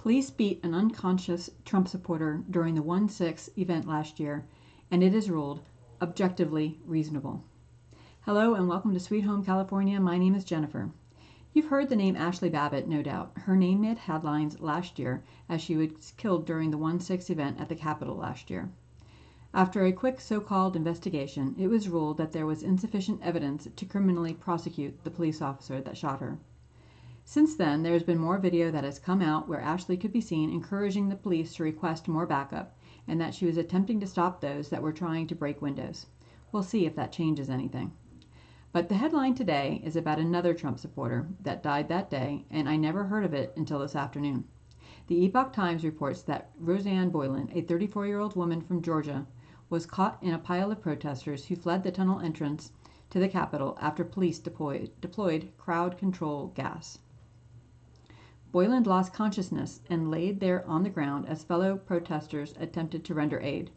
Police beat an unconscious Trump supporter during the 1/6 event last year, and it is ruled objectively reasonable. Hello and welcome to Sweet Home California. My name is Jennifer. You've heard the name Ashli Babbitt, no doubt. Her name made headlines last year as she was killed during the 1/6 event at the Capitol last year. After a quick so-called investigation, it was ruled that there was insufficient evidence to criminally prosecute the police officer that shot her. Since then, there has been more video that has come out where Ashli could be seen encouraging the police to request more backup and that she was attempting to stop those that were trying to break windows. We'll see if that changes anything. But the headline today is about another Trump supporter that died that day, and I never heard of it until this afternoon. The Epoch Times reports that Roseanne Boyland, a 34-year-old woman from Georgia, was caught in a pile of protesters who fled the tunnel entrance to the Capitol after police deployed crowd control gas. Boyland lost consciousness and laid there on the ground as fellow protesters attempted to render aid.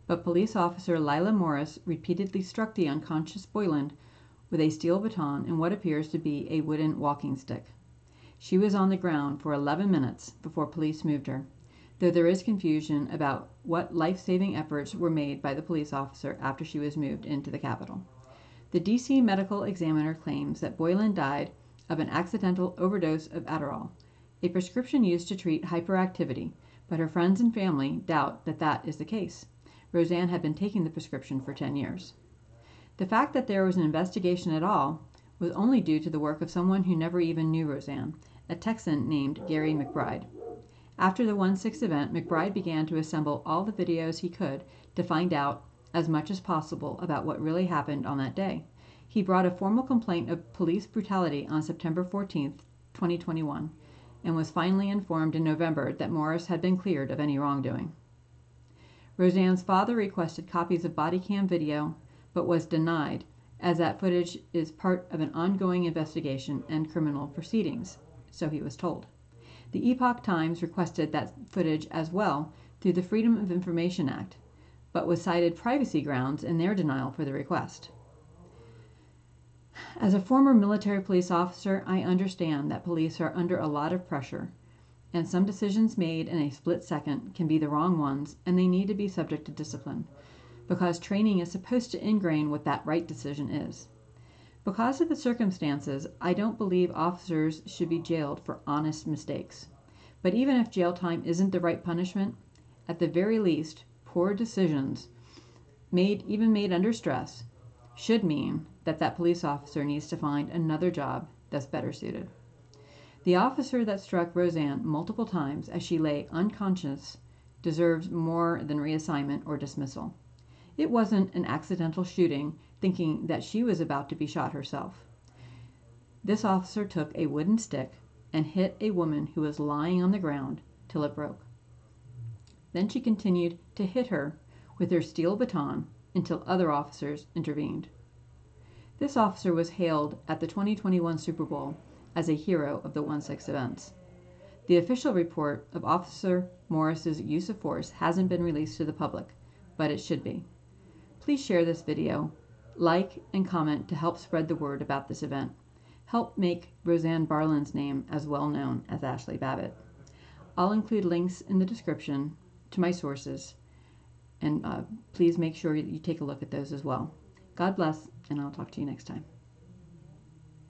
But police officer Lila Morris repeatedly struck the unconscious Boyland with a steel baton and what appears to be a wooden walking stick. She was on the ground for 11 minutes before police moved her, though there is confusion about what life-saving efforts were made by the police officer after she was moved into the Capitol. The D.C. medical examiner claims that Boyland died of an accidental overdose of Adderall, a prescription used to treat hyperactivity, but her friends and family doubt that that is the case. Roseanne had been taking the prescription for 10 years. The fact that there was an investigation at all was only due to the work of someone who never even knew Roseanne, a Texan named Gary McBride. After the 1/6 event, McBride began to assemble all the videos he could to find out as much as possible about what really happened on that day. He brought a formal complaint of police brutality on September 14, 2021, and was finally informed in November that Morris had been cleared of any wrongdoing. Roseanne's father requested copies of body cam video, but was denied, as that footage is part of an ongoing investigation and criminal proceedings, so he was told. The Epoch Times requested that footage as well through the Freedom of Information Act, but was cited privacy grounds in their denial for the request. As a former military police officer, I understand that police are under a lot of pressure, and some decisions made in a split second can be the wrong ones, and they need to be subject to discipline, because training is supposed to ingrain what that right decision is. Because of the circumstances, I don't believe officers should be jailed for honest mistakes. But even if jail time isn't the right punishment, at the very least, poor decisions, even made under stress, should mean that police officer needs to find another job that's better suited. The officer that struck Roseanne multiple times as she lay unconscious deserves more than reassignment or dismissal. It wasn't an accidental shooting thinking that she was about to be shot herself. This officer took a wooden stick and hit a woman who was lying on the ground till it broke. Then she continued to hit her with her steel baton until other officers intervened. This officer was hailed at the 2021 Super Bowl as a hero of the 1/6 events. The official report of Officer Morris's use of force hasn't been released to the public, but it should be. Please share this video, like and comment to help spread the word about this event. Help make Roseanne Boyland's name as well known as Ashli Babbitt. I'll include links in the description to my sources, and please make sure you take a look at those as well. God bless, and I'll talk to you next time.